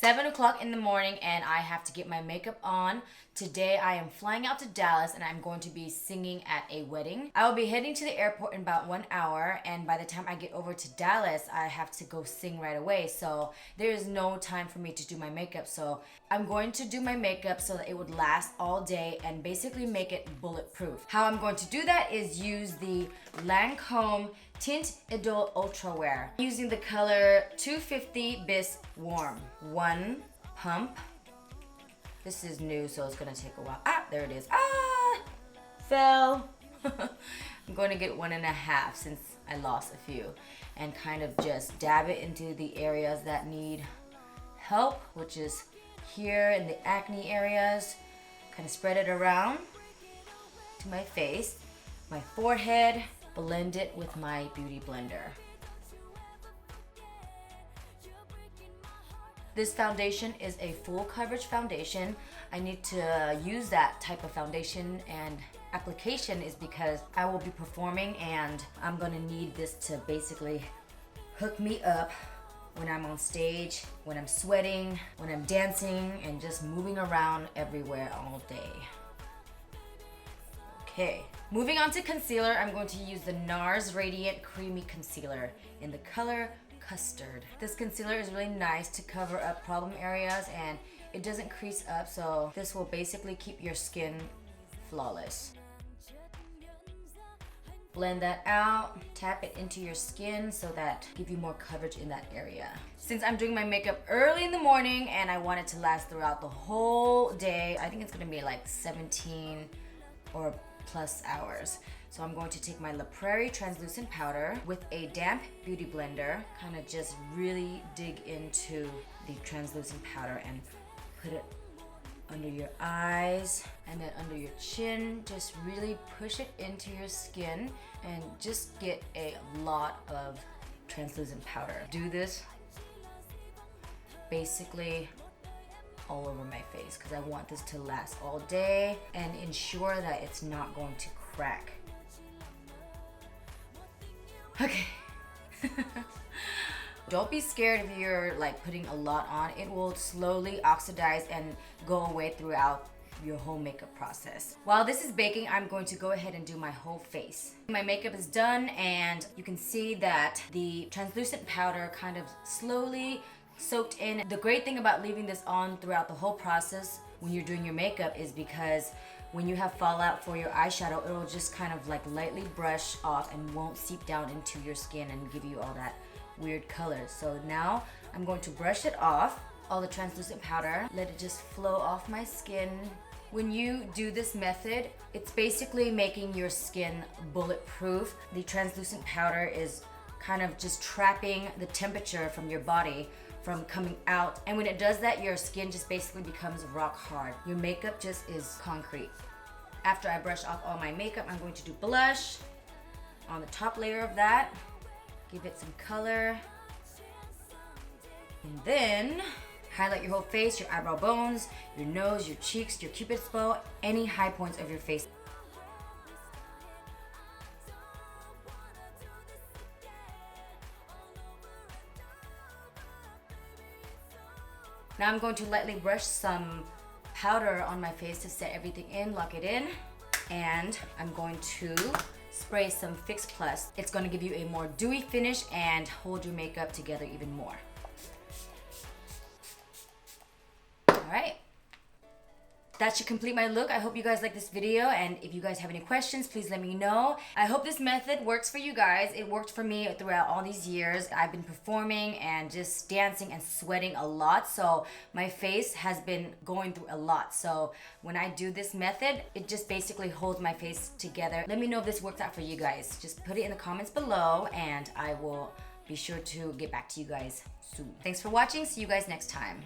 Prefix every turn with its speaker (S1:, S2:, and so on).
S1: 7 o'clock in the morning and I have to get my makeup on. Today I am flying out to Dallas and I'm going to be singing at a wedding. I will be heading to the airport in about 1 hour, and by the time I get over to Dallas, I have to go sing right away. So there is no time for me to do my makeup. So I'm going to do my makeup so that it would last all day and basically make it bulletproof. How I'm going to do that is use the Lancome Tint Idole Ultra Wear using the color 250 Bis Warm. 1 pump. This is new, so it's gonna take a while. Ah, there it is. Ah, fell. I'm going to get 1.5 since I lost a few, and kind of just dab it into the areas that need help, which is here in the acne areas. Kind of spread it around to my face, my forehead, blend it with my beauty blender. This foundation is a full coverage foundation. I need to use that type of foundation and application is because I will be performing and I'm gonna need this to basically hook me up when I'm on stage, when I'm sweating, when I'm dancing, and just moving around everywhere all day. Okay, moving on to concealer, I'm going to use the NARS Radiant Creamy Concealer in the color Custard. This concealer is really nice to cover up problem areas and it doesn't crease up, so this will basically keep your skin flawless. Blend that out, tap it into your skin so that give you more coverage in that area. Since I'm doing my makeup early in the morning and I want it to last throughout the whole day, I think it's gonna be like 17 or plus hours. So I'm going to take my La Prairie translucent powder with a damp beauty blender, kind of just really dig into the translucent powder and put it under your eyes and then under your chin. Just really push it into your skin and just get a lot of translucent powder. Do this basically all over my face because I want this to last all day and ensure that it's not going to crack. Okay. Don't be scared if you're like putting a lot on. It will slowly oxidize and go away throughout your whole makeup process. While this is baking, I'm going to go ahead and do my whole face. My makeup is done and you can see that the translucent powder kind of slowly soaked in. The great thing about leaving this on throughout the whole process when you're doing your makeup is because when you have fallout for your eyeshadow, it will just kind of like lightly brush off and won't seep down into your skin and give you all that weird color. So now I'm going to brush it off, all the translucent powder, let it just flow off my skin. When you do this method, it's basically making your skin bulletproof. The translucent powder is kind of just trapping the temperature from your body from coming out, and when it does that, your skin just basically becomes rock hard. Your makeup just is concrete. After I brush off all my makeup, I'm going to do blush on the top layer of that, give it some color, and then highlight your whole face, your eyebrow bones, your nose, your cheeks, your cupid's bow, any high points of your face. Now I'm going to lightly brush some powder on my face to set everything in, lock it in, and I'm going to spray some Fix Plus. It's going to give you a more dewy finish and hold your makeup together even more. All right. That should complete my look. I hope you guys like this video, and if you guys have any questions, please let me know. I hope this method works for you guys. It worked for me throughout all these years. I've been performing and just dancing and sweating a lot, so my face has been going through a lot. So when I do this method, it just basically holds my face together. Let me know if this works out for you guys. Just put it in the comments below, and I will be sure to get back to you guys soon. Thanks for watching. See you guys next time.